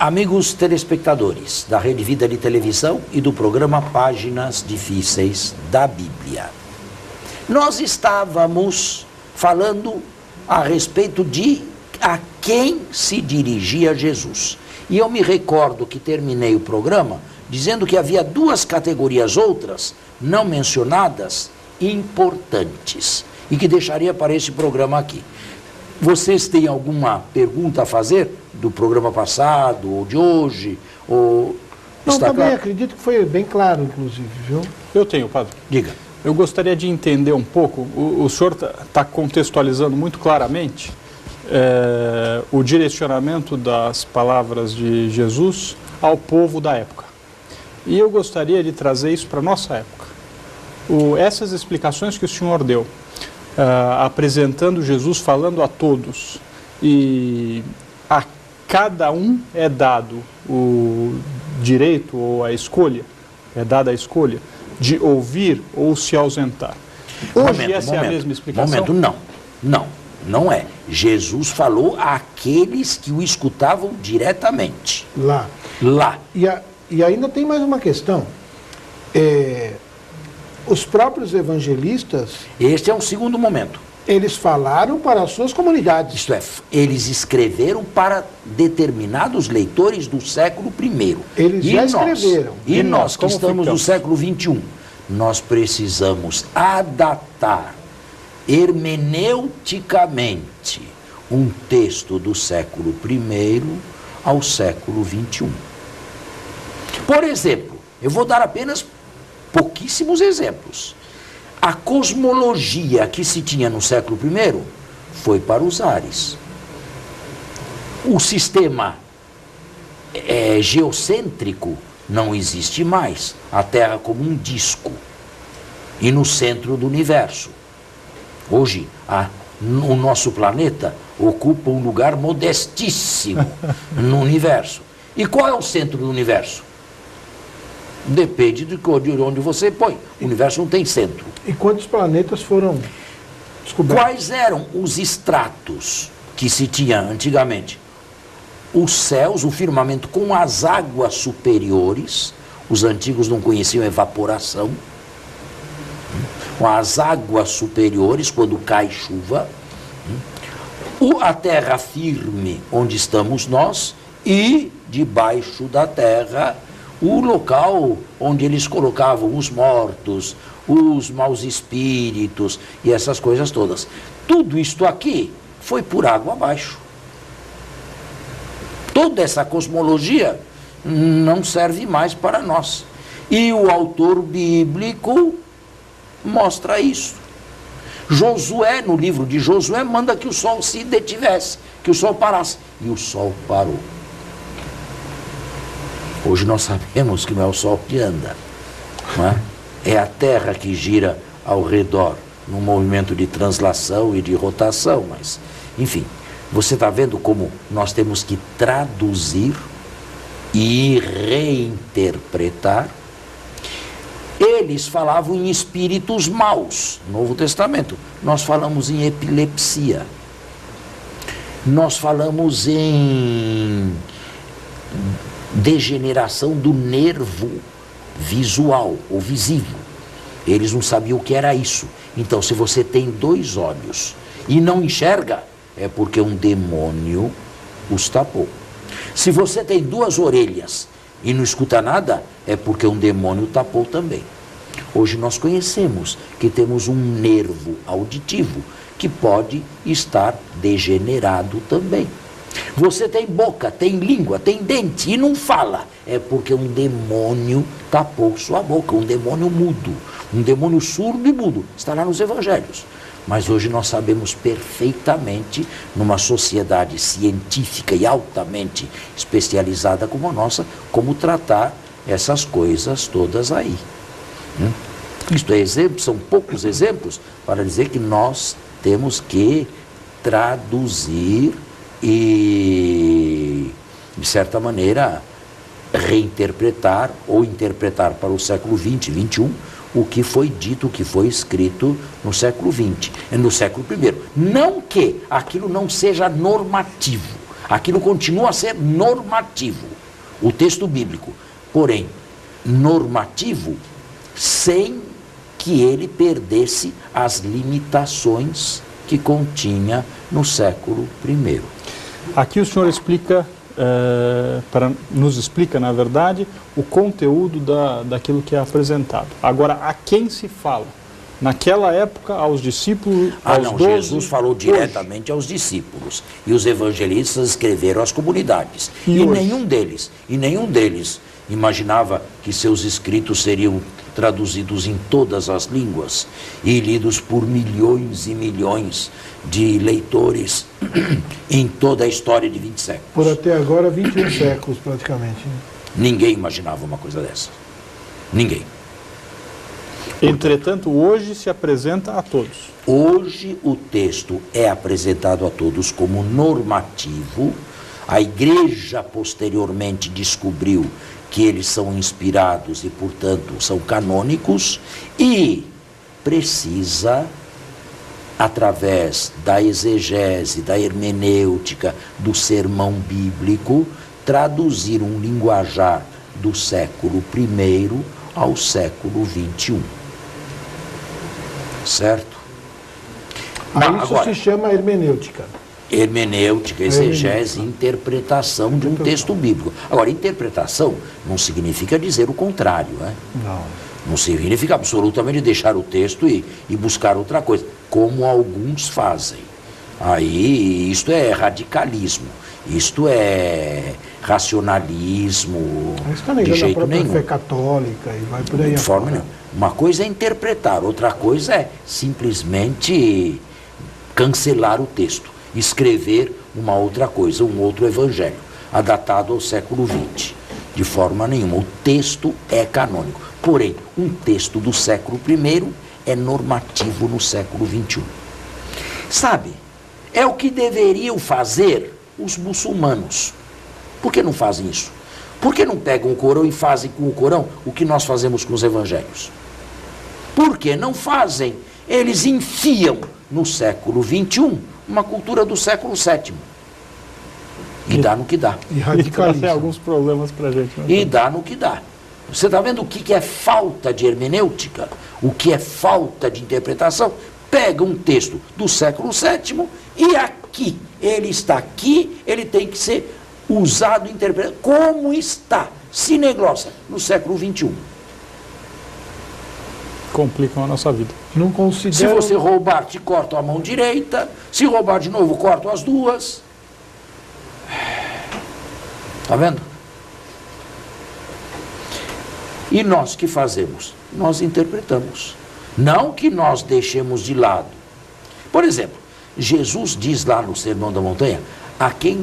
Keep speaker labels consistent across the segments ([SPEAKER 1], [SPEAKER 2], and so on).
[SPEAKER 1] Amigos telespectadores da Rede Vida de Televisão e do programa Páginas Difíceis da Bíblia, nós estávamos falando a respeito de a quem se dirigia Jesus. E eu me recordo que terminei o programa dizendo que havia duas categorias outras, não mencionadas, importantes, e que deixaria para esse programa aqui. Vocês têm alguma pergunta a fazer do programa passado, ou de hoje? Ou
[SPEAKER 2] não,
[SPEAKER 1] está
[SPEAKER 2] também
[SPEAKER 1] claro?
[SPEAKER 2] acredito que foi bem claro, inclusive, viu?
[SPEAKER 3] Eu tenho, padre.
[SPEAKER 1] Diga.
[SPEAKER 3] Eu gostaria de entender um pouco, o senhor está contextualizando muito claramente o direcionamento das palavras de Jesus ao povo da época. E eu gostaria de trazer isso para a nossa época. Essas explicações que o senhor deu, apresentando Jesus, falando a todos, e a cada um é dado o direito ou a escolha, é dada a escolha de ouvir ou se ausentar. Hoje essa é a mesma explicação?
[SPEAKER 1] Não é. Jesus falou àqueles que o escutavam diretamente.
[SPEAKER 2] Lá. E ainda tem mais uma questão. Os próprios evangelistas...
[SPEAKER 1] Este é um segundo momento.
[SPEAKER 2] Eles falaram para as suas comunidades.
[SPEAKER 1] Isto é, eles escreveram para determinados leitores do século I.
[SPEAKER 2] Eles já escreveram.
[SPEAKER 1] E nós que
[SPEAKER 3] como
[SPEAKER 1] estamos no
[SPEAKER 3] ficamos?
[SPEAKER 1] século XXI, nós precisamos adaptar hermeneuticamente um texto do século I ao século XXI. Por exemplo, eu vou dar apenas pouquíssimos exemplos. A cosmologia que se tinha no século I foi para os ares. O sistema geocêntrico não existe mais. A Terra como um disco e no centro do universo. Hoje, o nosso planeta ocupa um lugar modestíssimo no universo. E qual é o centro do universo? Depende de onde você põe. O universo não tem centro.
[SPEAKER 2] E quantos planetas foram descobertos?
[SPEAKER 1] Quais eram os estratos que se tinha antigamente? Os céus, o firmamento com as águas superiores. Os antigos não conheciam evaporação. Com as águas superiores, quando cai chuva. A terra firme, onde estamos nós. E debaixo da terra, o local onde eles colocavam os mortos, os maus espíritos e essas coisas todas. Tudo isto aqui foi por água abaixo. Toda essa cosmologia não serve mais para nós. E o autor bíblico mostra isso. Josué, no livro de Josué, manda que o sol se detivesse, que o sol parasse. E o sol parou. Hoje nós sabemos que não é o sol que anda, não é? É a Terra que gira ao redor, num movimento de translação e de rotação, mas, enfim, você está vendo como nós temos que traduzir e reinterpretar. Eles falavam em espíritos maus, no Novo Testamento. Nós falamos em epilepsia. Nós falamos em degeneração do nervo visual ou visível. Eles não sabiam o que era isso. Então, se você tem 2 olhos e não enxerga, é porque um demônio os tapou. Se você tem 2 orelhas e não escuta nada, é porque um demônio tapou também. Hoje nós conhecemos que temos um nervo auditivo que pode estar degenerado também. Você tem boca, tem língua, tem dente e não fala. É porque um demônio tapou sua boca, um demônio mudo, um demônio surdo e mudo. Está lá nos evangelhos. Mas hoje nós sabemos perfeitamente, numa sociedade científica e altamente especializada como a nossa, como tratar essas coisas todas aí. Isto é exemplo, são poucos exemplos para dizer que nós temos que traduzir e, de certa maneira, reinterpretar ou interpretar para o século XX, XXI, o que foi dito, o que foi escrito no século XX, no século I. Não que aquilo não seja normativo. Aquilo continua a ser normativo, o texto bíblico. Porém, normativo sem que ele perdesse as limitações que continha no século I.
[SPEAKER 3] Aqui o senhor explica, nos explica, na verdade, o conteúdo daquilo que é apresentado. Agora, a quem se fala? Naquela época, aos discípulos, aos 12...
[SPEAKER 1] Jesus falou diretamente aos discípulos. E os evangelistas escreveram às comunidades. E nenhum deles imaginava que seus escritos seriam traduzidos em todas as línguas e lidos por milhões e milhões de leitores em toda a história de 20 séculos.
[SPEAKER 2] Por até agora, 21 séculos praticamente.
[SPEAKER 1] Ninguém imaginava uma coisa dessa. Ninguém.
[SPEAKER 3] Entretanto, hoje se apresenta a todos.
[SPEAKER 1] Hoje o texto é apresentado a todos como normativo. A igreja posteriormente descobriu que eles são inspirados e, portanto, são canônicos, e precisa, através da exegese, da hermenêutica, do sermão bíblico, traduzir um linguajar do século I ao século XXI. Certo?
[SPEAKER 2] Isso se chama hermenêutica.
[SPEAKER 1] Hermenêutica, exegese, interpretação de um texto bíblico. Agora, interpretação não significa dizer o contrário, né? Não significa absolutamente deixar o texto e buscar outra coisa, como alguns fazem. Aí, isto é radicalismo, isto é racionalismo, de jeito nenhum.
[SPEAKER 2] Fé católica e vai por aí.
[SPEAKER 1] De forma nenhuma. Uma coisa é interpretar, outra coisa é simplesmente cancelar o texto, escrever uma outra coisa, um outro evangelho, adaptado ao século XX. De forma nenhuma. O texto é canônico. Porém, um texto do século I é normativo no século XXI. Sabe, é o que deveriam fazer os muçulmanos. Por que não fazem isso? Por que não pegam o Corão e fazem com o Corão o que nós fazemos com os evangelhos? Por que não fazem? Eles enfiam no século XXI uma cultura do século VII. E dá no que dá.
[SPEAKER 2] E radicaliza.
[SPEAKER 3] Tem alguns problemas pra gente.
[SPEAKER 1] E dá no que dá. Você está vendo o que é falta de hermenêutica? O que é falta de interpretação? Pega um texto do século VII e aqui, ele está aqui, ele tem que ser usado, interpretado, como está, sine glossa, no século XXI.
[SPEAKER 3] Complicam a nossa vida.
[SPEAKER 2] Não considero...
[SPEAKER 1] Se você roubar, te cortam a mão direita. Se roubar de novo, cortam as duas. Está vendo? E nós que fazemos? Nós interpretamos. Não que nós deixemos de lado. Por exemplo, Jesus diz lá no Sermão da Montanha, a quem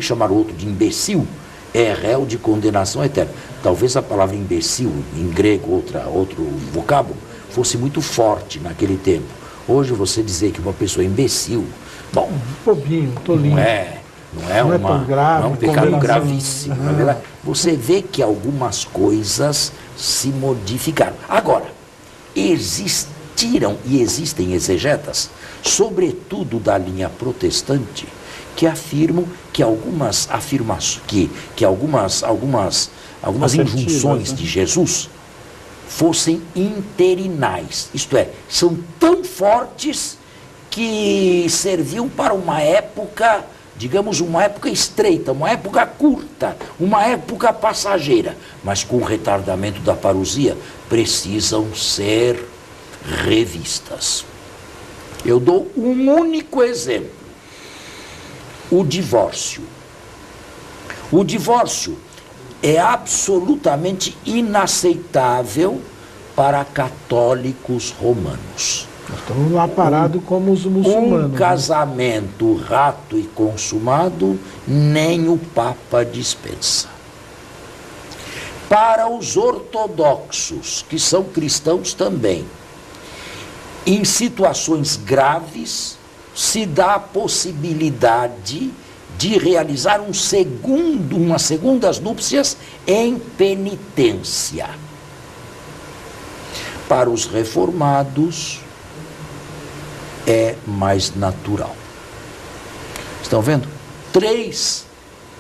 [SPEAKER 1] chamar o outro de imbecil, é réu de condenação eterna. Talvez a palavra imbecil, em grego, outro vocábulo, fosse muito forte naquele tempo. Hoje você dizer que uma pessoa é imbecil, bom,
[SPEAKER 2] bobinho, tolinho.
[SPEAKER 1] Não é tão grave, é um pecado gravíssimo. Na verdade, você vê que algumas coisas se modificaram. Agora, existiram e existem exegetas, sobretudo da linha protestante, que afirmam que algumas injunções de Jesus fossem interinais, isto é, são tão fortes que serviam para uma época, digamos, uma época estreita, uma época curta, uma época passageira, mas com o retardamento da parousia precisam ser revistas. Eu dou um único exemplo. O divórcio. O divórcio é absolutamente inaceitável para católicos romanos.
[SPEAKER 2] Nós estamos lá parados como os muçulmanos.
[SPEAKER 1] Um casamento rato e consumado, nem o Papa dispensa. Para os ortodoxos, que são cristãos também, em situações graves, se dá a possibilidade de realizar umas segundas núpcias em penitência. Para os reformados, é mais natural. Estão vendo? 3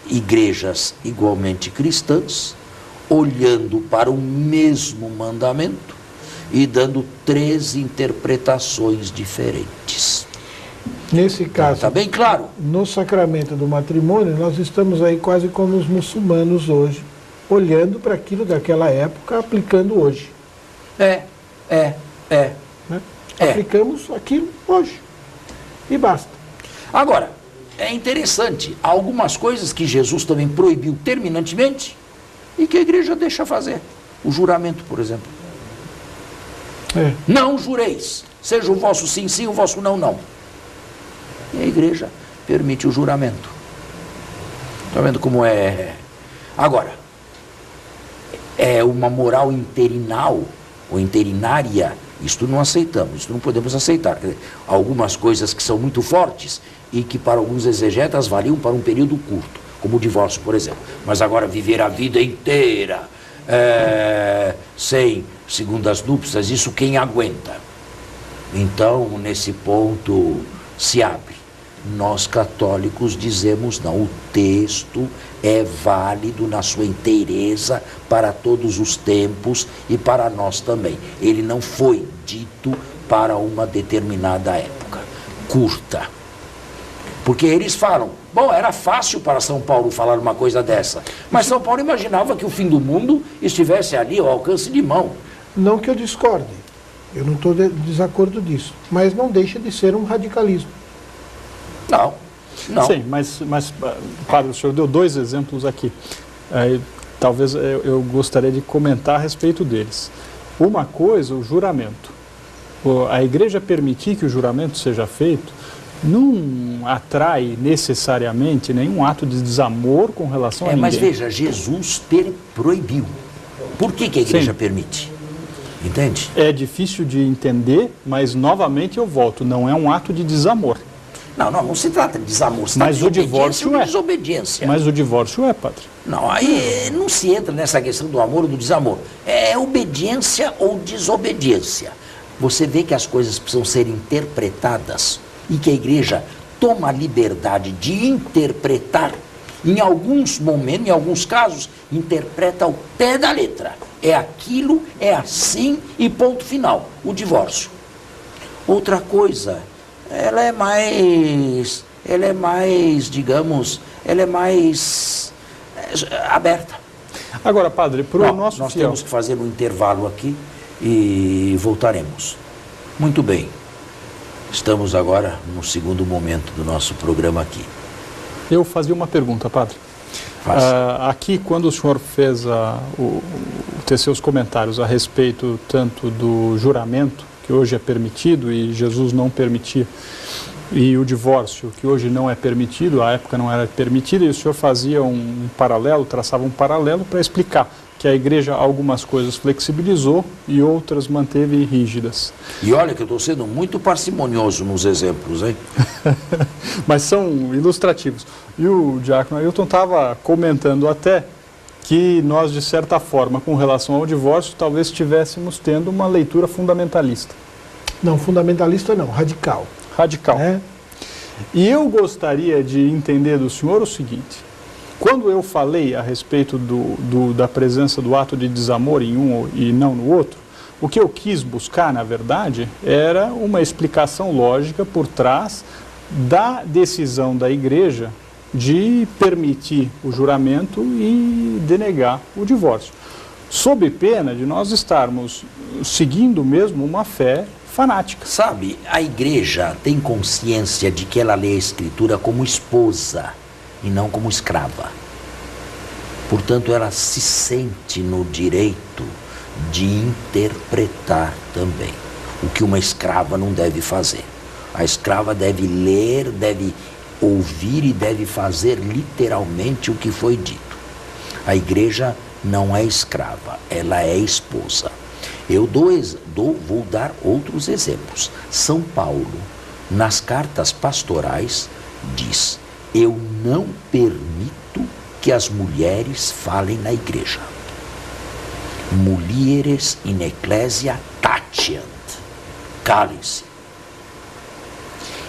[SPEAKER 1] igrejas igualmente cristãs, olhando para o mesmo mandamento e dando 3 interpretações diferentes.
[SPEAKER 2] Nesse caso,
[SPEAKER 1] Está bem claro?
[SPEAKER 2] no sacramento do matrimônio, nós estamos aí quase como os muçulmanos hoje, olhando para aquilo daquela época, aplicando hoje.
[SPEAKER 1] Né?
[SPEAKER 2] Aplicamos aquilo hoje. E basta.
[SPEAKER 1] Agora, é interessante, há algumas coisas que Jesus também proibiu terminantemente e que a igreja deixa fazer. O juramento, por exemplo. Não jureis, seja o vosso sim, sim, o vosso não, não. E a igreja permite o juramento. Está vendo como é? Agora, é uma moral interinal ou interinária, isto não aceitamos, isto não podemos aceitar. Quer dizer, algumas coisas que são muito fortes e que para alguns exegetas valiam para um período curto, como o divórcio, por exemplo. Mas agora viver a vida inteira sem segundas núpcias, isso quem aguenta? Então, nesse ponto, se abre. Nós católicos dizemos não, o texto é válido na sua inteireza para todos os tempos e para nós também. Ele não foi dito para uma determinada época curta. Porque eles falam, bom, era fácil para São Paulo falar uma coisa dessa, mas São Paulo imaginava que o fim do mundo estivesse ali ao alcance de mão.
[SPEAKER 2] Não que eu discorde, eu não estou em desacordo disso, mas não deixa de ser um radicalismo.
[SPEAKER 1] Não, não.
[SPEAKER 3] Sim, mas padre, o senhor deu 2 exemplos aqui. Talvez eu gostaria de comentar a respeito deles. Uma coisa, o juramento. A igreja permitir que o juramento seja feito não atrai necessariamente nenhum ato de desamor com relação a ninguém.
[SPEAKER 1] Mas veja, Jesus proibiu. Por que a igreja permite? Entende?
[SPEAKER 3] É difícil de entender, mas novamente eu volto, não é um ato de desamor.
[SPEAKER 1] Não se trata de desamor, se
[SPEAKER 3] mas
[SPEAKER 1] trata
[SPEAKER 3] o divórcio
[SPEAKER 1] de desobediência.
[SPEAKER 3] Mas o divórcio é, padre.
[SPEAKER 1] Não, aí não se entra nessa questão do amor ou do desamor. É obediência ou desobediência. Você vê que as coisas precisam ser interpretadas e que a igreja toma a liberdade de interpretar. Em alguns momentos, em alguns casos, interpreta ao pé da letra. É aquilo, é assim e ponto final. O divórcio. Outra coisa, ela é mais, digamos, aberta.
[SPEAKER 3] Agora, padre, para o nosso
[SPEAKER 1] nós
[SPEAKER 3] fiel...
[SPEAKER 1] temos que fazer um intervalo aqui e voltaremos. Muito bem. Estamos agora no segundo momento do nosso programa aqui.
[SPEAKER 3] Eu fazia uma pergunta, padre. Aqui, quando o senhor fez teceu os comentários a respeito tanto do juramento, que hoje é permitido e Jesus não permitia, e o divórcio, que hoje não é permitido, à época não era permitido, e o senhor fazia um paralelo, traçava um paralelo para explicar que a igreja algumas coisas flexibilizou e outras manteve rígidas.
[SPEAKER 1] E olha que eu estou sendo muito parcimonioso nos exemplos, hein?
[SPEAKER 3] Mas são ilustrativos. E o diácono Ailton estava comentando até que nós, de certa forma, com relação ao divórcio, talvez estivéssemos tendo uma leitura fundamentalista.
[SPEAKER 2] Não, fundamentalista não, radical.
[SPEAKER 3] Radical. E eu gostaria de entender do senhor o seguinte: quando eu falei a respeito da presença do ato de desamor em um e não no outro, o que eu quis buscar, na verdade, era uma explicação lógica por trás da decisão da igreja de permitir o juramento e denegar o divórcio, sob pena de nós estarmos seguindo mesmo uma fé fanática.
[SPEAKER 1] Sabe, a igreja tem consciência de que ela lê a Escritura como esposa e não como escrava. Portanto, ela se sente no direito de interpretar também, o que uma escrava não deve fazer. A escrava deve ler, deve ouvir e deve fazer literalmente o que foi dito. A igreja não é escrava, ela é esposa. Vou dar outros exemplos. São Paulo, nas cartas pastorais, diz: eu não permito que as mulheres falem na igreja. Mulieres in ecclesia tatiant. Calem-se.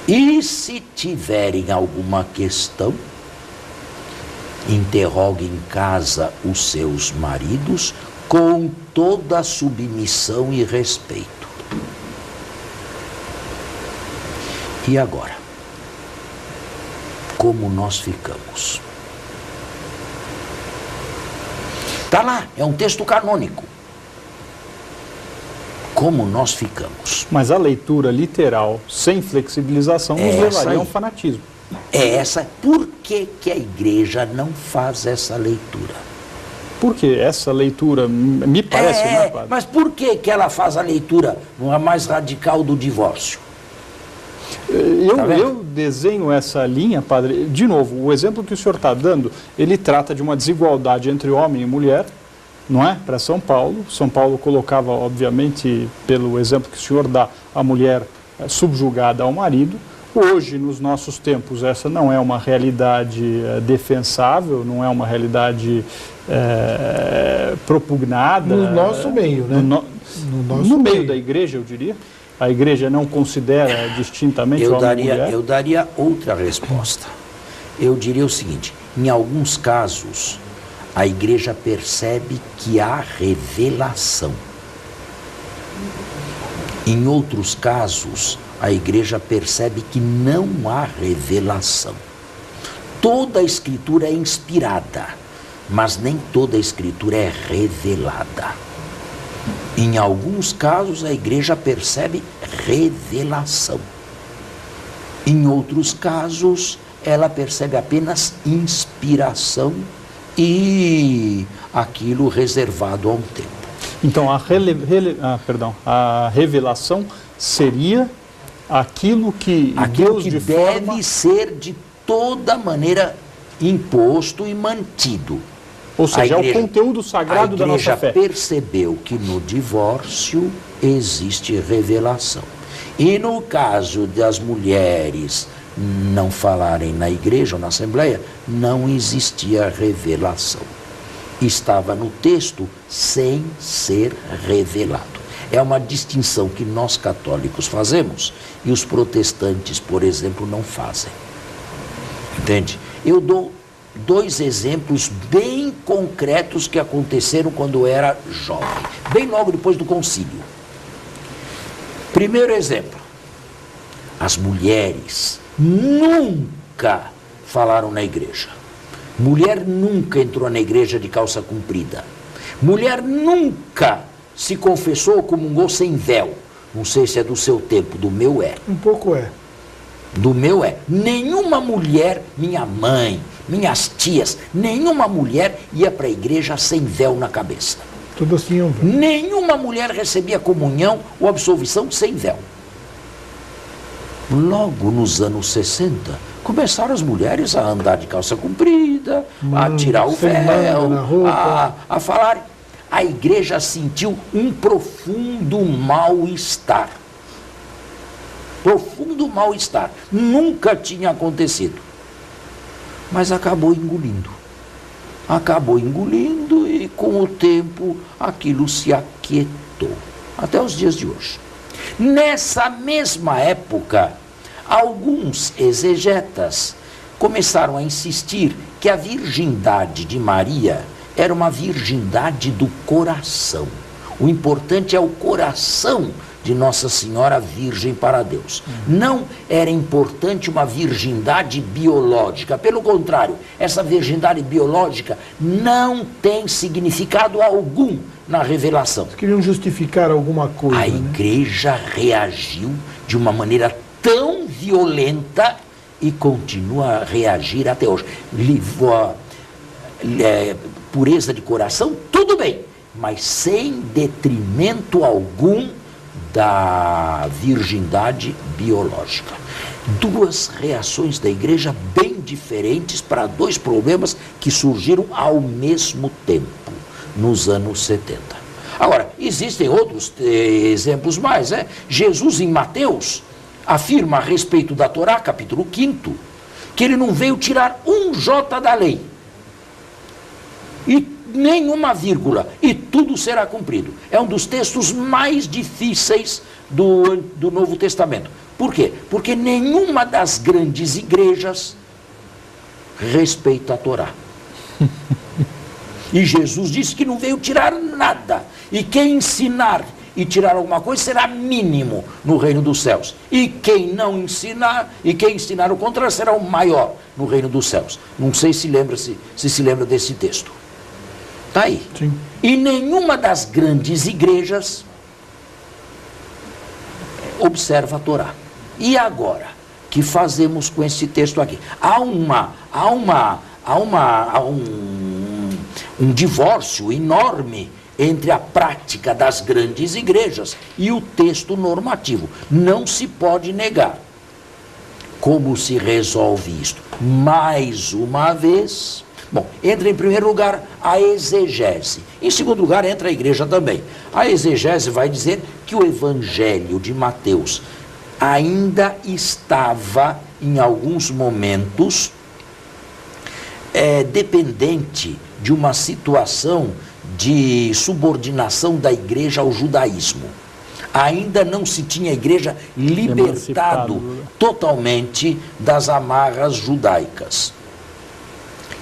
[SPEAKER 1] E se tiverem alguma questão, interroguem em casa os seus maridos com toda a submissão e respeito. E agora? Como nós ficamos? Está lá, é um texto canônico. Como nós ficamos?
[SPEAKER 3] Mas a leitura literal, sem flexibilização, nos levaria a um fanatismo.
[SPEAKER 1] É essa. Por que que a igreja não faz essa leitura?
[SPEAKER 3] Porque essa leitura, me parece, né, padre?
[SPEAKER 1] Mas por que que ela faz a leitura mais radical do divórcio?
[SPEAKER 3] Eu desenho essa linha, padre, de novo, o exemplo que o senhor está dando, ele trata de uma desigualdade entre homem e mulher, não é? Para São Paulo. São Paulo colocava, obviamente, pelo exemplo que o senhor dá, a mulher subjugada ao marido. Hoje, nos nossos tempos, essa não é uma realidade defensável, não é uma realidade propugnada.
[SPEAKER 2] No nosso meio, né?
[SPEAKER 3] No meio da igreja, eu diria. A igreja não considera distintamente homem e mulher?
[SPEAKER 1] Eu daria outra resposta. Eu diria o seguinte: em alguns casos, a igreja percebe que há revelação. Em outros casos, a igreja percebe que não há revelação. Toda a escritura é inspirada, mas nem toda a escritura é revelada. Em alguns casos, a igreja percebe revelação. Em outros casos, ela percebe apenas inspiração e aquilo reservado a um tempo.
[SPEAKER 3] Então, a revelação seria aquilo que Deus
[SPEAKER 1] que
[SPEAKER 3] de
[SPEAKER 1] deve
[SPEAKER 3] forma...
[SPEAKER 1] ser de toda maneira imposto e mantido.
[SPEAKER 3] Ou seja, é o conteúdo sagrado da nossa fé.
[SPEAKER 1] A igreja percebeu que no divórcio existe revelação. E no caso das mulheres não falarem na igreja ou na assembleia, não existia revelação. Estava no texto sem ser revelado. É uma distinção que nós católicos fazemos e os protestantes, por exemplo, não fazem. Entende? Eu dou 2 exemplos bem concretos que aconteceram quando eu era jovem, bem logo depois do concílio. Primeiro exemplo: as mulheres nunca falaram na igreja. Mulher nunca entrou na igreja de calça comprida. Mulher nunca se confessou ou comungou sem véu. Não sei se é do seu tempo, do meu é.
[SPEAKER 2] Um pouco é.
[SPEAKER 1] Do meu é. Nenhuma mulher, minha mãe, minhas tias, nenhuma mulher ia para a igreja sem véu na cabeça.
[SPEAKER 2] Tudo assim um véu.
[SPEAKER 1] Nenhuma mulher recebia comunhão ou absolvição sem véu. Logo nos anos 60, começaram as mulheres a andar de calça comprida, a tirar o véu, a falar. A igreja sentiu um profundo mal-estar. Profundo mal-estar. Nunca tinha acontecido. Mas acabou engolindo. Acabou engolindo e com o tempo aquilo se aquietou. Até os dias de hoje. Nessa mesma época, alguns exegetas começaram a insistir que a virgindade de Maria era uma virgindade do coração. O importante é o coração de Nossa Senhora Virgem para Deus. Não era importante uma virgindade biológica. Pelo contrário, essa virgindade biológica não tem significado algum na revelação.
[SPEAKER 2] Eles queriam justificar alguma coisa.
[SPEAKER 1] A igreja reagiu de uma maneira tão violenta e continua a reagir até hoje. Pureza de coração, tudo bem, mas sem detrimento algum da virgindade biológica. 2 reações da igreja bem diferentes para 2 problemas que surgiram ao mesmo tempo, nos anos 70. Agora, existem outros exemplos mais, né? Jesus, em Mateus, afirma a respeito da Torá, capítulo 5, que ele não veio tirar um jota da lei. E nenhuma vírgula, e tudo será cumprido. É um dos textos mais difíceis do Novo Testamento. Por quê? Porque nenhuma das grandes igrejas respeita a Torá. E Jesus disse que não veio tirar nada. E quem ensinar e tirar alguma coisa será mínimo no reino dos céus. E quem não ensinar, e quem ensinar o contrário será o maior no reino dos céus. Não sei se se lembra desse texto. Está aí.
[SPEAKER 2] Sim.
[SPEAKER 1] E nenhuma das grandes igrejas observa a Torá. E agora, que fazemos com esse texto aqui? Há um divórcio enorme entre a prática das grandes igrejas e o texto normativo. Não se pode negar. Como se resolve isto? Mais uma vez, bom, entra em primeiro lugar a exegese. Em segundo lugar, entra a igreja também. A exegese vai dizer que o Evangelho de Mateus ainda estava, em alguns momentos, dependente de uma situação de subordinação da igreja ao judaísmo. Ainda não se tinha a igreja libertado totalmente das amarras judaicas.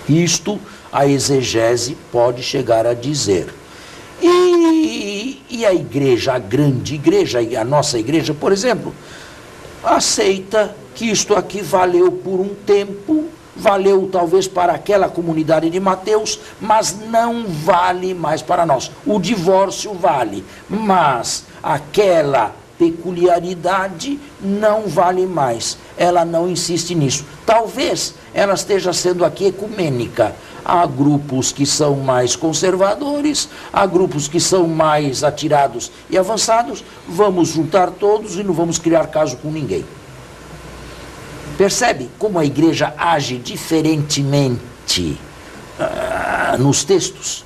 [SPEAKER 1] Isto a exegese pode chegar a dizer. E a igreja, a grande igreja, a nossa igreja, por exemplo, aceita que isto aqui valeu por um tempo, valeu talvez para aquela comunidade de Mateus, mas não vale mais para nós. O divórcio vale, mas aquela peculiaridade não vale mais. Ela não insiste nisso. Talvez ela esteja sendo aqui ecumênica. Há grupos que são mais conservadores, há grupos que são mais atirados e avançados. Vamos juntar todos e não vamos criar caso com ninguém. Percebe como a igreja age diferentemente nos textos?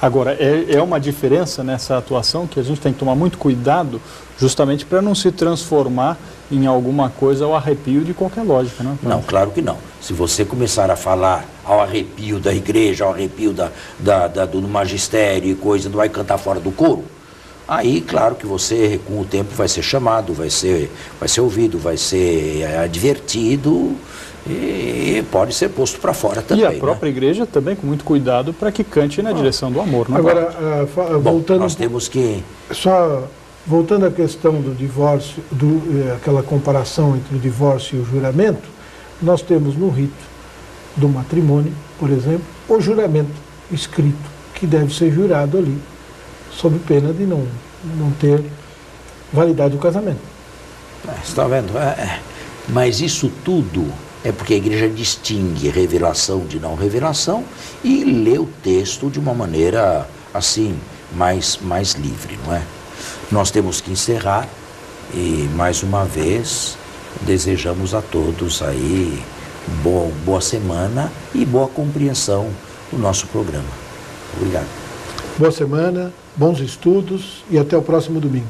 [SPEAKER 3] Agora, é uma diferença nessa atuação que a gente tem que tomar muito cuidado, justamente para não se transformar em alguma coisa ao arrepio de qualquer lógica, né?
[SPEAKER 1] Não, claro que não. Se você começar a falar ao arrepio da igreja, ao arrepio do magistério e coisa, não vai cantar fora do coro, aí, claro que você, com o tempo, vai ser chamado, vai ser ouvido, vai ser advertido e pode ser posto para fora também.
[SPEAKER 3] E a própria igreja também, com muito cuidado, para que cante na direção do amor. Não é?
[SPEAKER 2] Agora, voltando...
[SPEAKER 1] Nós temos que...
[SPEAKER 2] Só voltando à questão do divórcio, aquela comparação entre o divórcio e o juramento, nós temos no rito do matrimônio, por exemplo, o juramento escrito, que deve ser jurado ali, sob pena de não ter validade do casamento.
[SPEAKER 1] Está vendo? Mas isso tudo é porque a igreja distingue revelação de não revelação e lê o texto de uma maneira assim, mais livre, não é? Nós temos que encerrar e, mais uma vez, desejamos a todos aí boa semana e boa compreensão do nosso programa. Obrigado.
[SPEAKER 2] Boa semana, bons estudos e até o próximo domingo.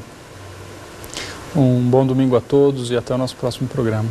[SPEAKER 3] Um bom domingo a todos e até o nosso próximo programa.